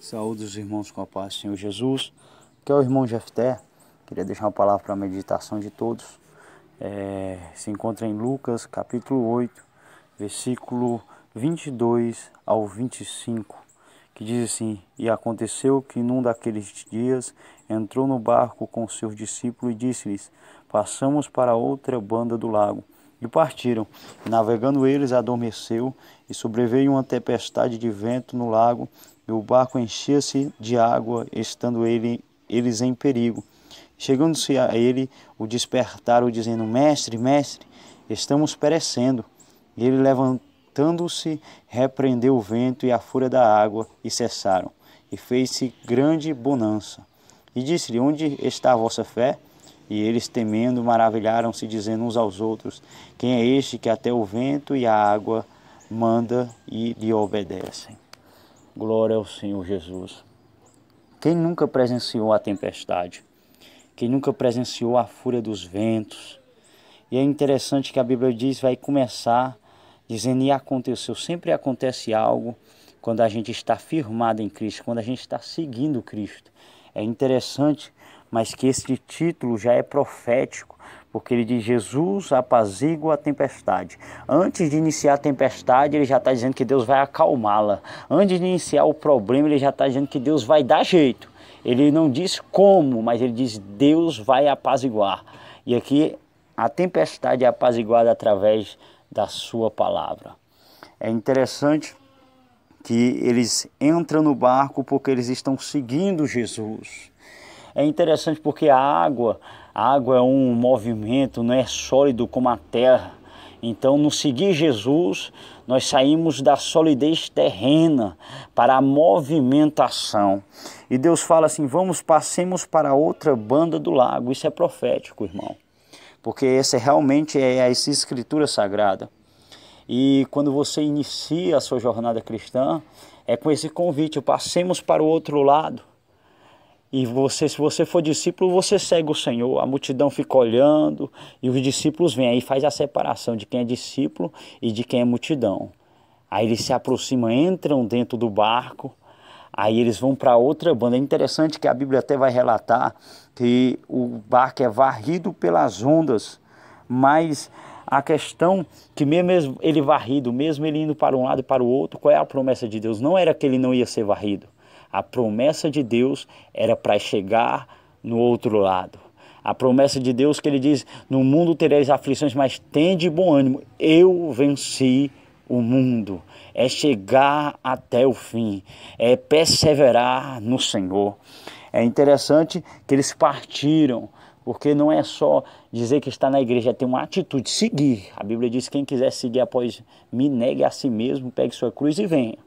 Saúde os irmãos com a paz do Senhor Jesus, que é o irmão Jefté. Queria deixar uma palavra para a meditação de todos. Se encontra em Lucas capítulo 8, versículo 22 ao 25, que diz assim: E aconteceu que num daqueles dias entrou no barco com seus discípulos e disse-lhes: Passamos para outra banda do lago. E partiram. Navegando eles, adormeceu, e sobreveio uma tempestade de vento no lago, e o barco enchia-se de água, estando eles em perigo. Chegando-se a ele, o despertaram, dizendo: Mestre, mestre, estamos perecendo. E ele, levantando-se, repreendeu o vento e a fúria da água, e cessaram. E fez-se grande bonança. E disse-lhe: Onde está a vossa fé? E eles, temendo, maravilharam-se, dizendo uns aos outros: Quem é este que até o vento e a água manda e lhe obedecem? Glória ao Senhor Jesus. Quem nunca presenciou a tempestade? Quem nunca presenciou a fúria dos ventos? E é interessante que a Bíblia diz, vai começar dizendo: e aconteceu. Sempre acontece algo quando a gente está firmado em Cristo, quando a gente está seguindo Cristo. É interessante, mas que esse título já é profético, porque ele diz: Jesus apazigua a tempestade. Antes de iniciar a tempestade, ele já está dizendo que Deus vai acalmá-la. Antes de iniciar o problema, ele já está dizendo que Deus vai dar jeito. Ele não diz como, mas ele diz: Deus vai apaziguar. E aqui a tempestade é apaziguada através da sua palavra. É interessante que eles entram no barco porque eles estão seguindo Jesus. É interessante porque a água é um movimento, não é sólido como a terra. Então, no seguir Jesus, nós saímos da solidez terrena para a movimentação. E Deus fala assim: passemos para outra banda do lago. Isso é profético, irmão. Porque essa realmente é essa escritura sagrada. E quando você inicia a sua jornada cristã, é com esse convite: passemos para o outro lado. E se você for discípulo, você segue o Senhor. A multidão fica olhando e os discípulos vêm. Aí faz a separação de quem é discípulo e de quem é multidão. Aí eles se aproximam, entram dentro do barco. Aí eles vão para outra banda. É interessante que a Bíblia até vai relatar que o barco é varrido pelas ondas. Mas a questão que mesmo ele varrido, mesmo ele indo para um lado e para o outro, qual é a promessa de Deus? Não era que ele não ia ser varrido. A promessa de Deus era para chegar no outro lado. A promessa de Deus que ele diz: no mundo tereis aflições, mas tende bom ânimo. Eu venci o mundo. É chegar até o fim. É perseverar no Senhor. É interessante que eles partiram, porque não é só dizer que está na igreja, é ter uma atitude, seguir. A Bíblia diz: quem quiser seguir após mim, negue a si mesmo, pegue sua cruz e venha.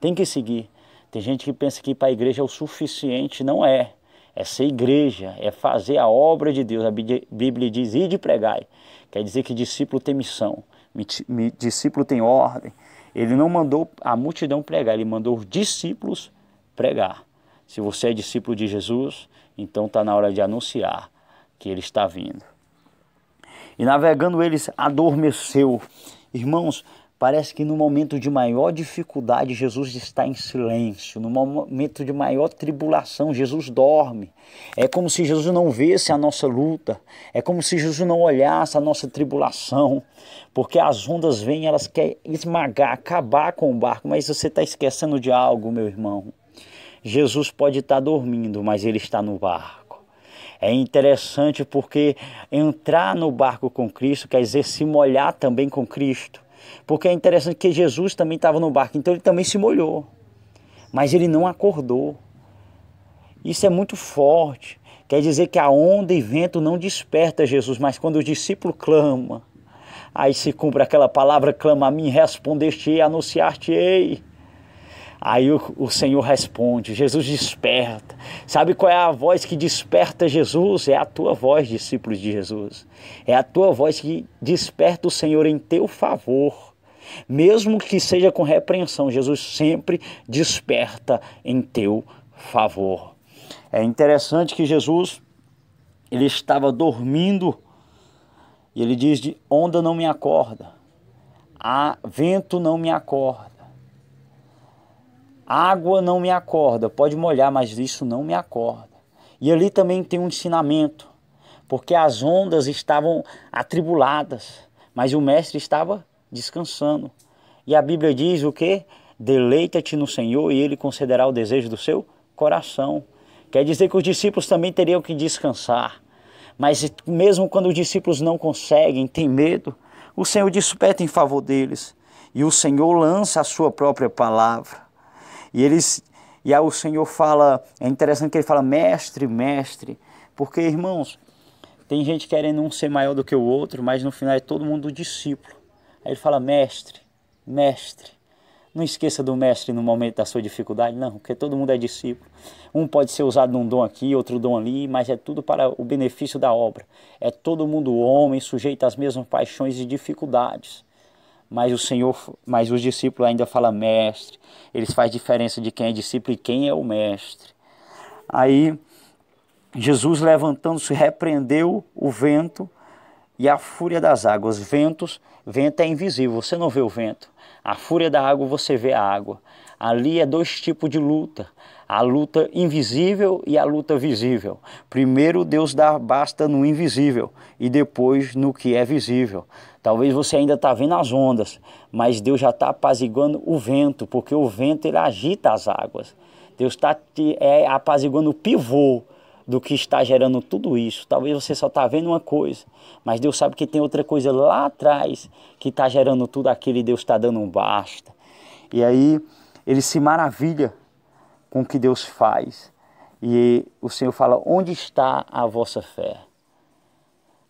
Tem que seguir. Tem gente que pensa que ir para a igreja é o suficiente. Não é. É ser igreja, é fazer a obra de Deus. A Bíblia diz: ide e pregai. Quer dizer que discípulo tem missão, discípulo tem ordem. Ele não mandou a multidão pregar, ele mandou os discípulos pregar. Se você é discípulo de Jesus, então está na hora de anunciar que ele está vindo. E navegando eles, adormeceu. Irmãos, parece que no momento de maior dificuldade, Jesus está em silêncio. No momento de maior tribulação, Jesus dorme. É como se Jesus não visse a nossa luta. É como se Jesus não olhasse a nossa tribulação. Porque as ondas vêm, elas querem esmagar, acabar com o barco. Mas você está esquecendo de algo, meu irmão. Jesus pode estar dormindo, mas ele está no barco. É interessante porque entrar no barco com Cristo quer dizer se molhar também com Cristo. Porque é interessante que Jesus também estava no barco, então ele também se molhou. Mas ele não acordou. Isso é muito forte. Quer dizer que a onda e vento não desperta Jesus, mas quando o discípulo clama, aí se cumpre aquela palavra: clama a mim, respondeste-ei, anunciar-te-ei. Aí o Senhor responde, Jesus desperta. Sabe qual é a voz que desperta Jesus? É a tua voz, discípulos de Jesus. É a tua voz que desperta o Senhor em teu favor. Mesmo que seja com repreensão, Jesus sempre desperta em teu favor. É interessante que Jesus, ele estava dormindo e ele diz: onda não me acorda, vento não me acorda. Água não me acorda, pode molhar, mas isso não me acorda. E ali também tem um ensinamento, porque as ondas estavam atribuladas, mas o mestre estava descansando. E a Bíblia diz o quê? Deleita-te no Senhor e Ele concederá o desejo do seu coração. Quer dizer que os discípulos também teriam que descansar. Mas mesmo quando os discípulos não conseguem, têm medo, o Senhor desperta em favor deles. E o Senhor lança a sua própria palavra. E aí o Senhor fala, é interessante que ele fala, mestre, mestre. Porque, irmãos, tem gente querendo um ser maior do que o outro, mas no final é todo mundo discípulo. Aí ele fala, mestre, mestre. Não esqueça do mestre no momento da sua dificuldade, não, porque todo mundo é discípulo. Um pode ser usado num dom aqui, outro dom ali, mas é tudo para o benefício da obra. É todo mundo homem, sujeito às mesmas paixões e dificuldades. Mas os discípulos ainda falam mestre. Eles fazem diferença de quem é discípulo e quem é o mestre. Aí Jesus, levantando-se, repreendeu o vento e a fúria das águas. Vento é invisível, você não vê o vento. A fúria da água, você vê a água. Ali é dois tipos de luta. A luta invisível e a luta visível. Primeiro Deus dá basta no invisível e depois no que é visível. Talvez você ainda está vendo as ondas, mas Deus já está apaziguando o vento, porque o vento ele agita as águas. Deus está apaziguando o pivô do que está gerando tudo isso. Talvez você só está vendo uma coisa, mas Deus sabe que tem outra coisa lá atrás que está gerando tudo aquilo e Deus está dando um basta. E aí ele se maravilha com o que Deus faz. E o Senhor fala, onde está a vossa fé?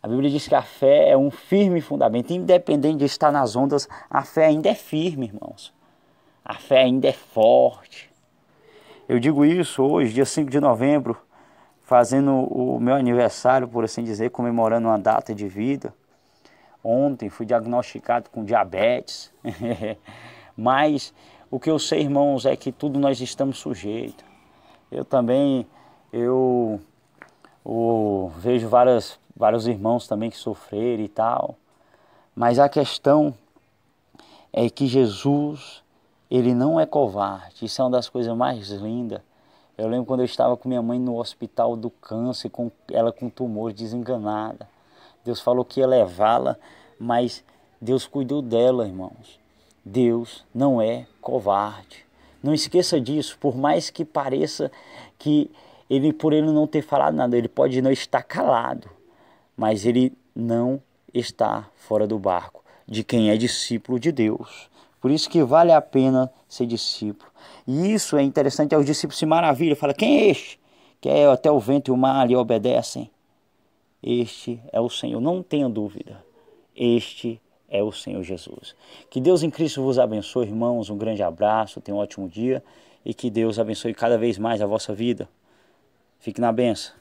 A Bíblia diz que a fé é um firme fundamento. Independente de estar nas ondas, a fé ainda é firme, irmãos. A fé ainda é forte. Eu digo isso hoje, dia 5 de novembro, fazendo o meu aniversário, por assim dizer, comemorando uma data de vida. Ontem fui diagnosticado com diabetes. Mas o que eu sei, irmãos, é que tudo nós estamos sujeitos. Eu também, vejo vários irmãos também que sofreram e tal. Mas a questão é que Jesus, ele não é covarde. Isso é uma das coisas mais lindas. Eu lembro quando eu estava com minha mãe no hospital do câncer, ela com tumor, desenganada. Deus falou que ia levá-la, mas Deus cuidou dela, irmãos. Deus não é covarde. Não esqueça disso, por mais que pareça que por ele não ter falado nada, ele pode não estar calado, mas ele não está fora do barco de quem é discípulo de Deus. Por isso que vale a pena ser discípulo. E isso é interessante, os discípulos se maravilham, falam, quem é este? Que até o vento e o mar lhe obedecem. Este é o Senhor, não tenha dúvida. Este é o Senhor Jesus. Que Deus em Cristo vos abençoe, irmãos. Um grande abraço, tenha um ótimo dia. E que Deus abençoe cada vez mais a vossa vida. Fique na bênção.